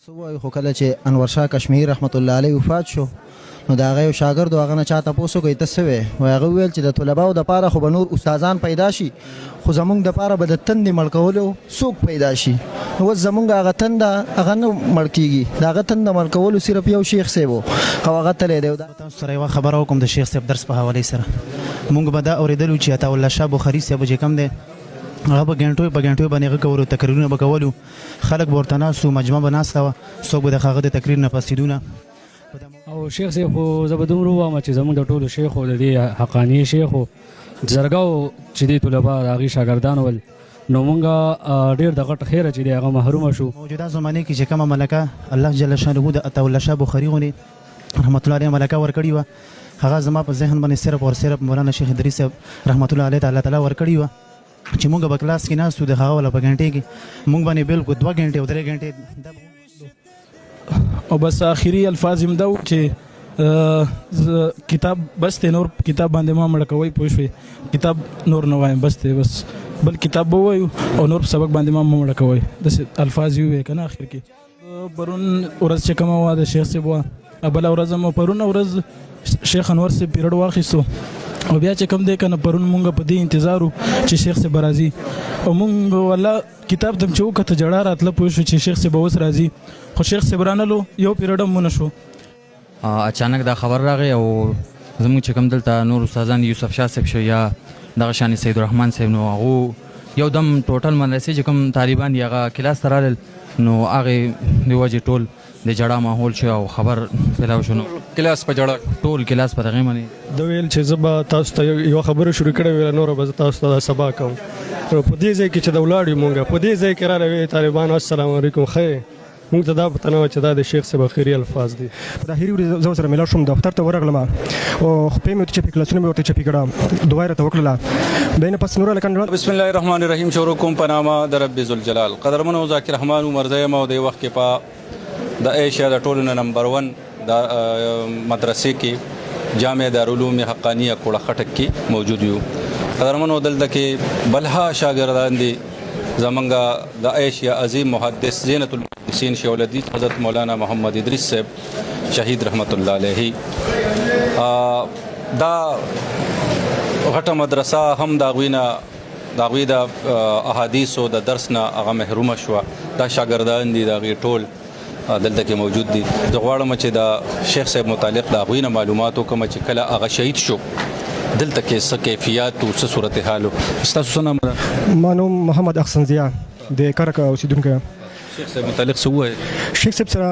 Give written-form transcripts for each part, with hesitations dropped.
سوای خو کله چې انور شاه کشمیر رحمت الله علیه وفات شو نو دا هغه شاګرد هغه نه چاته پوسو کوي تسوي و هغه ویل چې د طلباو د پاره خو به نور استادان پیدا شي خو زمونږ د پاره به د تند ملکولو څوک پیدا شي نو زمونږ هغه تند هغه نه ملکیږي دا هغه تند ملکولو صرف یو شیخ سیبو او هغه تلې دی تاسو سره یو خبر کوم د شیخ صاحب درس په حواله سره مونږ به دا اوریدلو چې عطا الله شاه بخاری صاحب چې کوم دی هغه په غنټو باندې هغه کولو تقریرونه به کولو خلک به ورته ناستو مجمع به ناسته وه څوک به د هغه د تقریر نه پسېدونه او شیخ صاحب خو زه به دومره ووایم چې زموږ د ټولو شیخ د دې حقاني شیخ زرګاو چې دې طلبا د هغې شاګردان ول نو مونږ ډېر د غټ خیره چې دی هغه محرومه شو موجوده زمانې کې چې کومه ملکه الله جل شانه د عطا الله شاه بخاري غونې رحمت الله علیه ملکه ورکړې وه هغه زما په ذهن باندې صرف او صرف مولانا شیخ ادریس صاحب رحمت الله علیه الله تعالی ورکړې وه چې مونږ به کلاس کې ناستو د هغه والا په غنټې کې مونږ باندې بالکل 2 غنټې او 3 غنټې او بس آخري الفاظ هم دا چې کتاب بس ته نور کتاب باندې ما مړ کوي پوه شوې کتاب نور نه وایم بس ته بس بل کتاب به وایو او نور سبق باندې ما مړ کوي داسې الفاظ یې ووایي که نه اخر کې پرون ورځ چې کومه وه د شیخ صاحب وه بله ورځ هم پرون ورځ شیخ انور صاحب پیریډ واخیستو او بیا چې کوم دی که نه پرون مونږ په دې انتظار وو چې شیخ صاحب به راځي او مونږ والله کتاب ته چې وکته جړا راتله پوه شو چې شیخ صاحب به اوس راځي خو شیخ صاحب رانلو یو پیریډ هم ونه شو اچانک دا خبر راغی او زموږ چې کوم دلته نور استادان یوسف شاه صاحب شو یا دغه شانې سید الرحمن صاحب نو هغو یو دم ټوټل مدرسې چې کوم طالبان دي هغه کلاس ته رالل نو هغې د وجې ټول د جړا ماحول شو او خبر پیلاو شو نو کلاس په جړا ټول کلاس په دغې باندې د ویل چې زه به تاسو ته یوه خبره شروع کړې ویله نوره به زه تاسو ته سبا کوم په دې ځای کې چې د ولاړ یو مونږ په دې ځای کې راغلې طالبانو السلام علیکم خیر مونږ ته دا پته نه وه چې دا د شیخ صاحب اخري الفاظ دي په اخري ورځ زه ورسره ملاو شوم دفتر ته ورغلم او خپې مې ورته چپې کلاسونه مې ورته چپې کړه دعا یې راته وکړله بیا نه پس نور هلکان بسم الله الرحمن الرحیم شروع کوم په نامه د رب ذوالجلال قدرمنو ذاکر رحمان عمر زیم او د وخت کې په د ایشیا د ټولو نه نمبر 1 د مدرسې کې جامع دارالعلوم حقانیه کوړه خټک کې موجود یو قدرمنو دلته کې بلها شاګردان دي زمونږ د ایشیا عظیم محدث زینت المحدثین شیخ الحدیث حضرت مولانا محمد ادریس صاحب شهید رحمت الله علیه دا غټه مدرسه هم د هغوی د احادیثو د درس نه هغه محرومه شوه دا شاګردان دي د هغې ټول دلته کې موجود دي زه غواړم چې د شیخ صاحب متعلق د هغوی نه معلومات وکړم چې کله هغه شهید شو دلته کې څه کیفیات او څه صورتحال و ستاسو څه نام ده ما نوم محمد احسن ضیا د کرک اوسېدونکی یم شیخ صاحب متعلق څه ووایي شیخ صاحب سره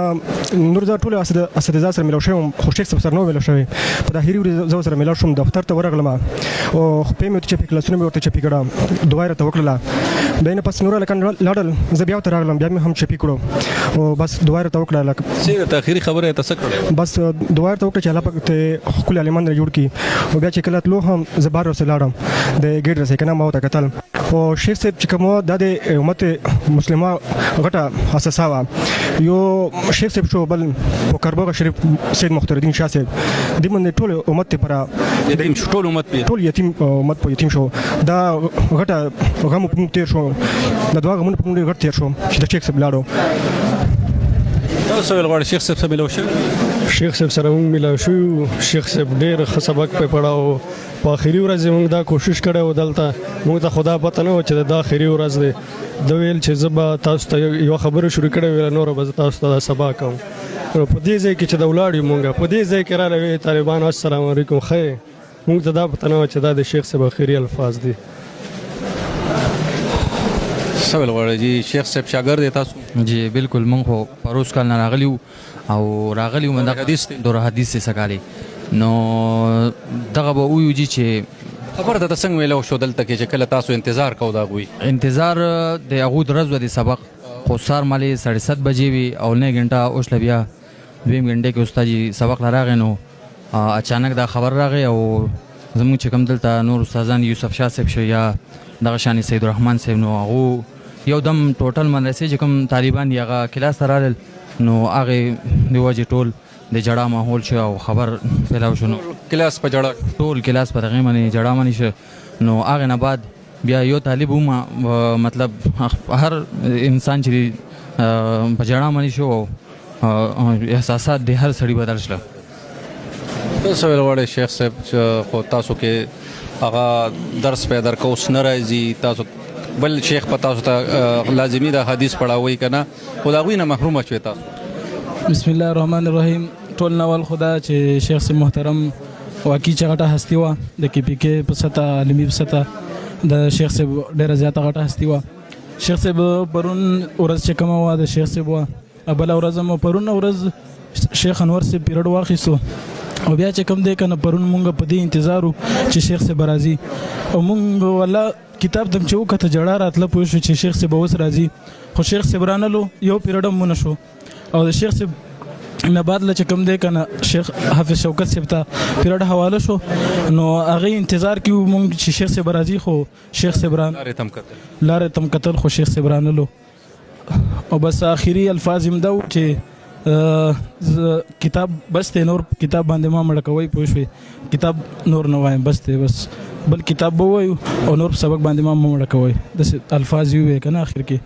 نور زه ټولو اساتذه سره ملاو شوی وم خو شیخ صاحب سره نه وم ملاو شوی په اخري ورځ زه ورسره ملاو شوم دفتر ته ورغلم او خپې مې ورته چپې کلاسونه مې ورته چپې کړه دعا یې راته وکړله بیا نه پس نور هلکان لاړل زه بیا ورته راغلم بیا مې هم چپې کړو او بس دعا یې راته وکړه څنګه تاخیري خبره یې ته څه کړې بس دعا یې راته وکړه چې الله پاک ته ښکلي عالمان را جوړ کړي او بیا چې کله تلو هم زه بهر ورسې لاړم د ګیټ رسې که نه ما ورته کتل او شیخ صاحب چې کوم دا د امت مسلمه غټه اساسه وه یو شیخ صاحب شو بل په کربوغه شریف سید مختار الدین شاه صاحب دې باندې ټول امت ته پره ټول یتیم امت په یتیم شو دا غټه غم په موږ تېر شو د دعا غمونه په موږ غټ تېر شو چې د شیخ صاحب لاړو تاسو ویل غواړئ شیخ صاحب سره ملاو شوي شیخ صاحب سره مونږ ملاو شوي شیخ صاحب ډېر ښه سبق پې پړاو په آخري ورځ یې مونږ دا کوشش کړی و دلته مونږ ته خدا پته نه وه چې دا آخري ورځ دی ده ویل چې زه به تاسو ته یوه خبره شروع کړې ویله نوره به زه تاسو ته سبا کوم په دې ځای کې چې د ولاړ یو مونږ په دې ځای کې راغلې وې طالبانو السلام علیکم خیر مونږ ته دا پته نه وه چې دا د شیخ صاحب آخري الفاظ دي څه ویل غواړئ جی شیخ صاحب شاګرد دی تاسو جی بالکل مونږ خو پروس کال نه راغلي وو او راغلي وو دغه حدیث څه کالي نو دغه به وویو جي چې خبره ته څنګه ویلو شو دلته کې چې کله تاسو انتظار کوو د هغوی انتظار د هغو د ورځ د سبق خو سهار مالې 7:30 بجې وي او 9 غنټه اوس له بیا 2 غنټې کې استاد جي سبق لا راغی نو اچانک دا خبر راغی او زموږ چې کوم دلته نور استادان یوسف شاه صاحب شو یا دغه شانې سید الرحمن صاحب نو هغو یو دم ټوټل مدرسې چې کوم طالبان دي هغه کلاس ته رالل نو هغې د وجې ټول د جړا ماحول شو او خبر پیلاو شو نو کلاس په جړا ټول کلاس په دغې باندې جړا باندې شو نو هغې نه بعد بیا یو طالب هم مطلب هر انسان چې په جړه منی شو او احساسات د هر سړي بدل شله. تاسو ویل غواړئ شیخ صاحب چې خو تاسو کې هغه درس پیدا کوس نه راځي، تاسو بل شیخ په تاسو ته لازمي د حدیث پڑھاوي کنه خو د هغوی نه محروم شوي تاسو؟ بسم الله الرحمن الرحیم. ټول نوال خدا چې شیخ صاحب محترم واقعي چې غټه هستی وه د کې پی کې په سطح عالمي په سطح د شیخ صاحب ډېره زیاته غټه هستی وه. شیخ صاحب پرون ورځ چې کومه وه د شیخ صاحب وه، بله ورځ هم پرون ورځ شیخ انور صاحب پیریډ واخیستو او بیا چې کوم دی که نه پرون مونږ په دې انتظار وو چې شیخ صاحب به راځي او مونږ والله کتاب ته چې وکته جړه راتله پوه شو چې شیخ صاحب به اوس راځي، خو شیخ صاحب رانلو یو پیریډ هم ونه شو او د شیخ صاحب نه بعد له چې کوم دی که نه شیخ حافظ شوکت صاحب ته پیریډ حواله شو نو هغې انتظار کې وو مونږ چې شیخ صاحب راځي، خو شیخ صاحب لارې تم کتل خو شیخ صاحب رانلو. او بس آخري الفاظ هم دا و چې کتاب بس دی، نور کتاب باندې ما مړه کوئ پوه شوې، کتاب نور نه وایم بس دی، بس بل کتاب به ووایو او نور سبق باندې ما مړه کوئ، داسې الفاظ یې ووایي که نه اخر کې.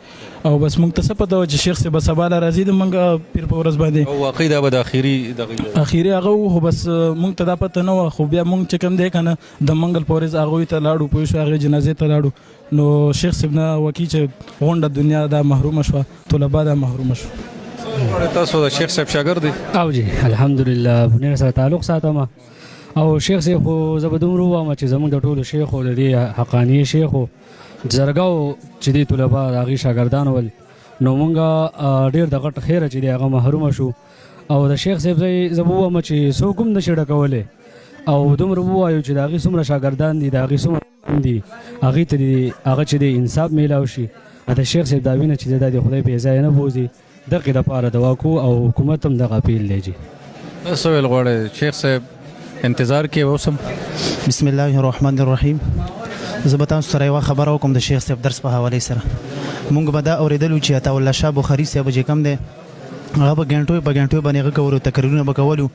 او بس مونږ ته څه پته وه چې شیخ صاحب به سبا له راځي د مونږ پیر په ورځ باندې او واقعي دا به د اخري هغه و، خو بس مونږ ته دا پته نه وه. خو بیا مونږ چې کوم دی که نه د منګل په ورځ هغوی ته لاړو پوه شو، هغې جنازې ته لاړو نو شیخ صاحب نه وکي چې غونډه دنیا دا محرومه شوه، طلبا دا محرومه شو. تاسو د شیخ صاحب شاګرد دی؟ او جی الحمدلله ډېر سره تعلق ساتم او شیخ صاحب خو زه به دومره ووایم چې زموږ د ټولو شیخ او د دې حقاني شیخ او زرګاو چې دي طلبا د هغې شاګردان ول نو مونږ ډېر د غټ خیره چې دی هغه محرومه شو او د شیخ صاحب ځای زه به ووایم چې څوک هم نشي ډکولی او دومره ووایو چې د هغې څومره شاګردان دي، د هغې څومره دي، هغې ته دې هغه چې دی انصاف میلاو شي. د شیخ صاحب دا وینه چې دا د خدای بې ځایه نه بوځي، دغې دپاره دعا کوو او حکومت هم دغه اپیل دی. جي تاسو ویل غواړئ شیخ صاحب انتظار کې اوس هم؟ بسم الله الرحمن الرحیم. زه به تاسو سره یوه خبره وکړم د شیخ صاحب درس په حوالې سره. مونږ به دا اورېدلو چې عطاالله شاه بخاري صاحب چې کوم دی هغه به ګنټو په ګنټو باندې هغه کولو، تقریرونه به کولو،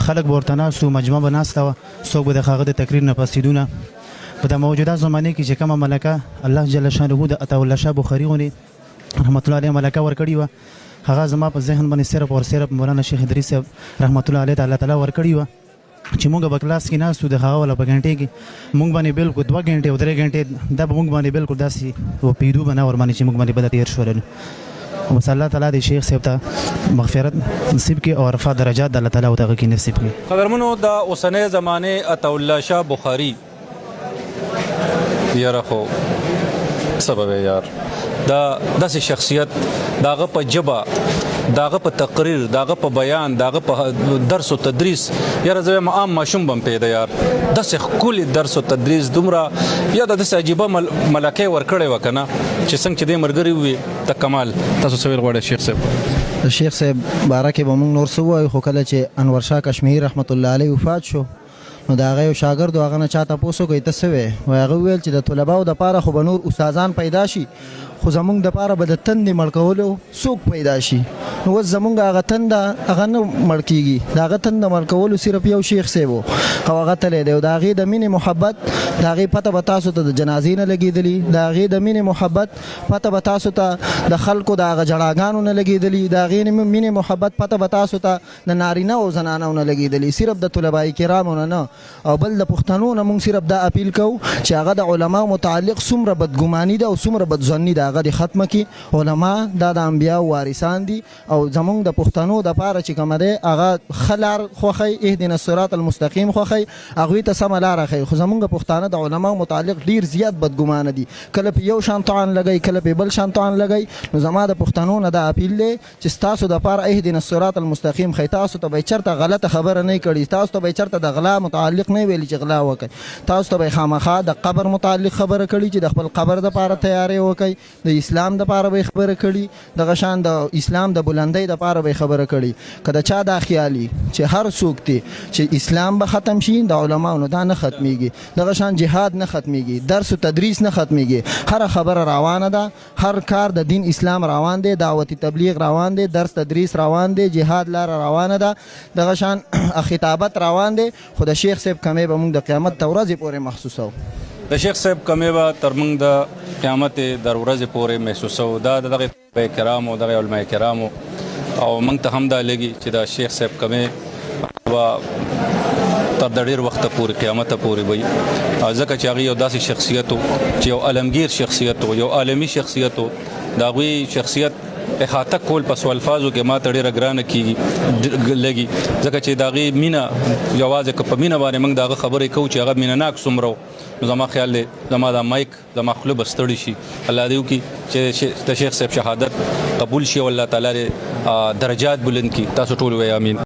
خلک به ورته ناست وو، مجمع به ناسته وه، څوک به د هغه د تقریر نه پسېدونه. په د موجوده زمانې کې چې کومه ملکه الله جل شانه د عطاالله شاه بخاري غوندې رحمت الله علیه ملکه ورکړې وه، هغه زما په ذهن باندې صرف او صرف مولانا شیخ ادریس صاحب رحمت الله علیه ته الله تعالی ورکړې وه چې مونږ به کلاس کې ناست وو د هغه والا په غنټې کې مونږ باندې بالکل 2 غنټې او 3 غنټې دا به مونږ باندې بالکل داسې وپېدو به نه ور باندې چې مونږ باندې به دا تېر شول. بس الله تعالی د شیخ صاحب ته مغفرت نصیب کړي او رفع درجات د الله تعالی ورته کې نصیب کړي. قدرمنو د اوسنۍ زمانې عطاالله شاه بخاري یاره خو سبب یار دا داسې شخصیت داغه په جبه، داغه په تقریر، داغه په بیان، داغه په درس او تدریس یاره زه وایم عام ماشوم به هم پیدا یار داسې ښکلي درس او تدریس دومره یا د داسې عجیبه ملکې ورکړې وه که نه چې څنګه چې دې ملګري وي د کمال. تاسو څه ویل غواړئ شیخ صاحب؟ د شیخ صاحب باره کې به مونږ نور څه ووایو، خو کله چې انور شاه کشمیري رحمت الله علیه وفات شو نو د هغه یو شاګرد و، هغه نه چا تپوس وکړئ ته څه وې؟ وایي هغه وویل چې د طلباو دپاره خو به نور استادان پیدا شي خو زمونږ دپاره به د تندې مړ کولو څوک پیدا شي. نو اوس زمونږ هغه تنده هغه نه مړ کېږي، د هغه تنده مړ کولو صرف یو شیخ صاحب و او هغه تلی دی او د هغې د مینې محبت د هغې پته به تاسو ته د جنازې نه لګېدلي، د هغې د مینې محبت پته به تاسو ته د خلکو د هغه جړاګانو نه لګېدلي، د هغې مینې محبت پته به تاسو ته د نارینه او زنانو نه لګېدلي، صرف د طلبای کرامو نه او بل د پښتنو نه مونږ صرف دا اپیل کوو چې هغه د علماو متعلق څومره بدګماني ده او څومره بدظني ده هغه دې ختمه کړي. علما دا د انبیاو وارثان دي او زمونږ د پښتنو دپاره چې کومه دی هغه ښه لار خوښوي، اهدنا الصراط المستقیم خوښوي، هغوی ته سمه لاره ښیي. خو زمونږ پښتانه د علماو متعلق ډېر زیات بدګمانه دي، کله پې یو شان طعن لګوي، کله پې بل شان طعن لګوي. نو زما د پښتنو نه دا اپیل دی چې ستاسو دپاره اهدنا الصراط المستقیم ښیي، تاسو ته به یې چېرته غلطه خبره نه کړي، تاسو ته به یې چېرته د غلا متعلق نه ویلي چې غلا وکړئ، تاسو ته به یې خامخا د قبر متعلق خبره کړي چې د خپل قبر دپاره تیاری وکړئ، د اسلام دپاره به یې خبره کړي، دغه شان د اسلام د بلندۍ دپاره به یې خبره کړي. که د چا دا خیالي چې هر څوک دی چې اسلام به ختم شي، د علماو نه دا نه ختمیږي، دغه شان جهاد نه ختمیږي، درس و تدریس نه ختمیږي، هر خبره روانه ده، هر کار د دین اسلام روان دی، دعوت تبلیغ روان دی، درس تدریس روان دی، جهاد لاره روانه ده، دغه شان خطابت روان دی. خو د شیخ صاحب کمی به موږ د قیامت ته ورځې پورې محسوسوو. د شیخ صاحب کمې به تر موږ د قیامت در ورځې پورې محسوسو دا د دغه صحابه کرامو دغه علما کرامو او موږ ته هم دا لګي چې د شیخ صاحب کمې به تر د ډېر وخته پورې قیامت پورې وي ځکه چې هغه یو داسې شخصیت و چې یو عالمگیر شخصیت و یو عالمي شخصیت و د هغوی شخصیت احاطه کول په سو الفاظو کې ما ته ډېره ګرانه کېږي لګي ځکه چې د هغې مینه یوازې که په مینه باندې موږ د هغه خبرې کوو چې هغه مینه ناک څومره نو زما خیال دی زما دا مایک زما خوله به ستړي شي الله دې وکړي چې د شیخ صاحب شهادت قبول شي او الله تعالی درجات بلند کړي تاسو ټول وایئ امین